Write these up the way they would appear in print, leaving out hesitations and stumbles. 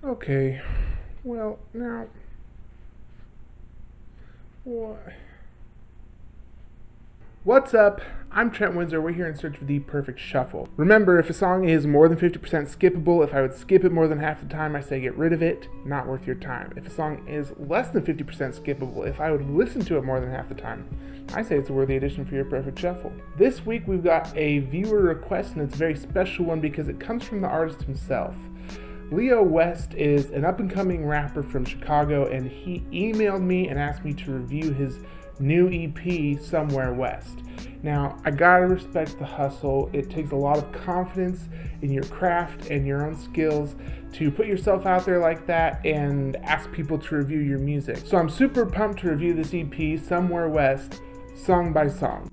Okay, well, now, what? What's up? I'm Trent Windsor. We're here in search of the perfect shuffle. Remember, if a song is more than 50% skippable, if I would skip it more than half the time, I say get rid of it, not worth your time. If a song is less than 50% skippable, if I would listen to it more than half the time, I say it's a worthy addition for your perfect shuffle. This week we've got a viewer request, and it's a very special one because it comes from the artist himself. Leo W3st is an up-and-coming rapper from Chicago, and he emailed me and asked me to review his new EP, Somewhere W3st. Now, I gotta respect the hustle. It takes a lot of confidence in your craft and your own skills to put yourself out there like that and ask people to review your music. So I'm super pumped to review this EP, Somewhere W3st, song by song.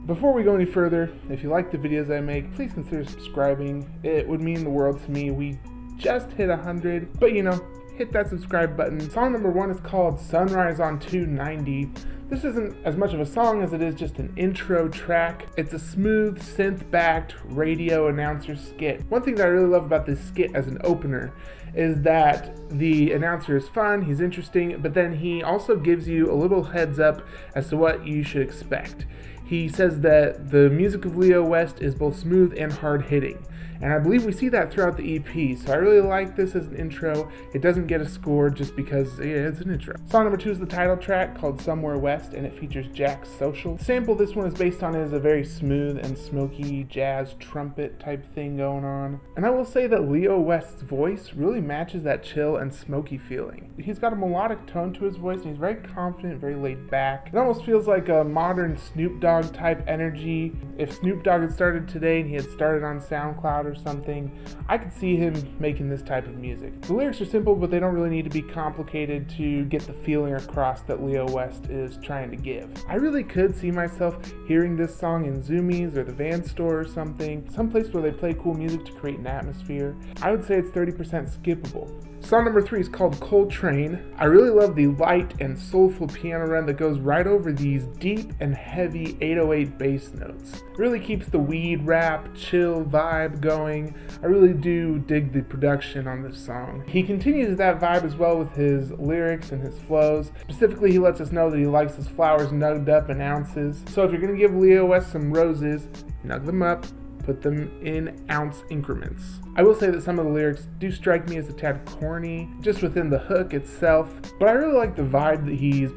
Before we go any further, if you like the videos I make, please consider subscribing. It would mean the world to me. We just hit 100, but hit that subscribe button. Song number 1 is called Sunrise on 290. This isn't as much of a song as it is just an intro track. It's a smooth, synth-backed radio announcer skit. One thing that I really love about this skit as an opener is that the announcer is fun, he's interesting, but then he also gives you a little heads up as to what you should expect. He says that the music of Leo W3st is both smooth and hard-hitting. And I believe we see that throughout the EP, so I really like this as an intro. It doesn't get a score just because it's an intro. Song number 2 is the title track called Somewhere W3st, and it features Jack's Social. The sample this one is based on is a very smooth and smoky jazz trumpet type thing going on. And I will say that Leo W3st's voice really matches that chill and smoky feeling. He's got a melodic tone to his voice, and he's very confident, very laid back. It almost feels like a modern Snoop Dogg type energy. If Snoop Dogg had started today and he had started on SoundCloud or something, I could see him making this type of music. The lyrics are simple, but they don't really need to be complicated to get the feeling across that Leo W3st is trying to give. I really could see myself hearing this song in Zoomies or the Van Store or something, someplace where they play cool music to create an atmosphere. I would say it's 30% skippable. Song number 3 is called Coltrane. I really love the light and soulful piano run that goes right over these deep and heavy 808 bass notes. It really keeps the weed rap, chill vibe going. I really do dig the production on this song. He continues that vibe as well with his lyrics and his flows. Specifically, he lets us know that he likes his flowers nugged up in ounces. So if you're going to give Leo W3st some roses, nug them up. Put them in ounce increments. I will say that some of the lyrics do strike me as a tad corny, just within the hook itself, but I really like the vibe that he's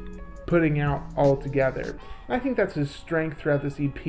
putting out all together. And I think that's his strength throughout this EP,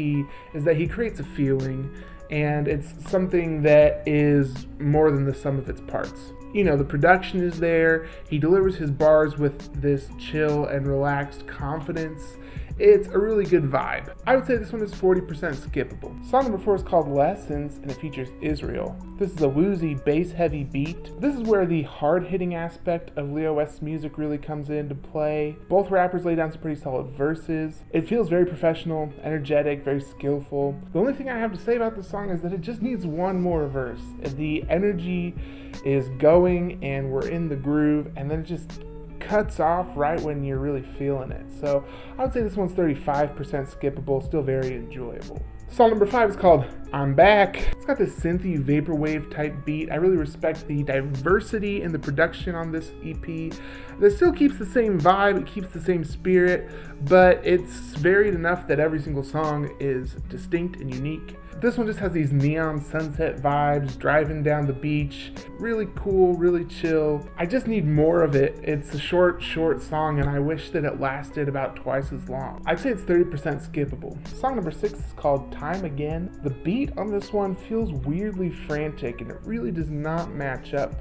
is that he creates a feeling, and it's something that is more than the sum of its parts. The production is there, he delivers his bars with this chill and relaxed confidence. It's a really good vibe. I would say this one is 40% skippable. Song number 4 is called Lessons, and it features Israel. This is a woozy, bass-heavy beat. This is where the hard-hitting aspect of Leo W3st's music really comes into play. Both rappers lay down some pretty solid verses. It feels very professional, energetic, very skillful. The only thing I have to say about this song is that it just needs one more verse. The energy is going, and we're in the groove, and then it just cuts off right when you're really feeling it. So I would say this one's 35% skippable, still very enjoyable. Song number 5 is called I'm Back. It's got this synthy vaporwave type beat. I really respect the diversity in the production on this EP. It still keeps the same vibe, it keeps the same spirit, but it's varied enough that every single song is distinct and unique. This one just has these neon sunset vibes, driving down the beach. Really cool, really chill. I just need more of it. It's a short song, and I wish that it lasted about twice as long. I'd say it's 30% skippable. Song number 6 is called Time Again. The beat on this one feels weirdly frantic, and it really does not match up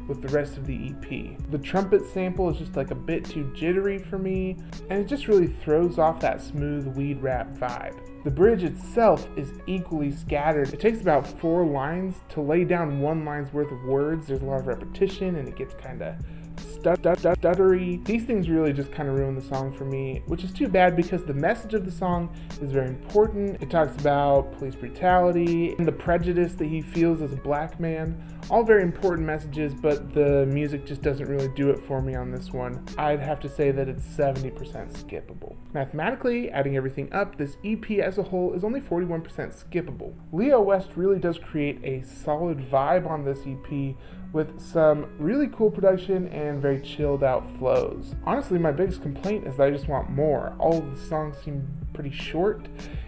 with the rest of the EP. The trumpet sample is just like a bit too jittery for me, and it just really throws off that smooth weed rap vibe. The bridge itself is equally scattered. It takes about 4 lines to lay down 1 line's worth of words. There's a lot of repetition, and it gets kind of stuttery. These things really just kind of ruin the song for me, which is too bad because the message of the song is very important. It talks about police brutality and the prejudice that he feels as a black man. All very important messages, but the music just doesn't really do it for me on this one. I'd have to say that it's 70% skippable. Mathematically, adding everything up, this EP as a whole is only 41% skippable. Leo W3st really does create a solid vibe on this EP with some really cool production and very chilled out flows. Honestly, my biggest complaint is that I just want more. All of the songs seem pretty short,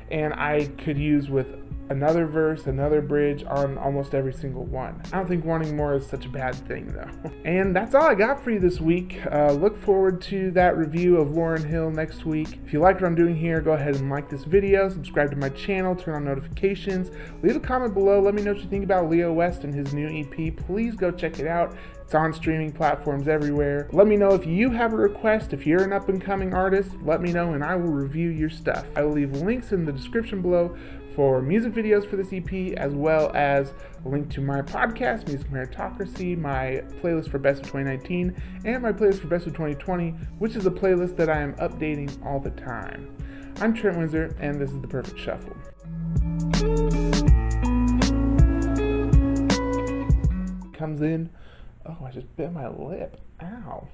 and I could use with another verse, another bridge on almost every single one. I don't think wanting more is such a bad thing though. And that's all I got for you this week. Look forward to that review of Lauryn Hill next week. If you like what I'm doing here, go ahead and like this video, subscribe to my channel, turn on notifications, leave a comment below, let me know what you think about Leo W3st and his new EP. Please go check it out. It's on streaming platforms everywhere. Let me know if you have a request. If you're an up-and-coming artist, let me know and I will review your stuff. I will leave links in the description below for music videos for this EP, as well as a link to my podcast, Music Meritocracy, my playlist for Best of 2019, and my playlist for Best of 2020, which is a playlist that I am updating all the time. I'm Trent Windsor, and this is The Perfect Shuffle. Comes in. Oh, I just bit my lip. Ow.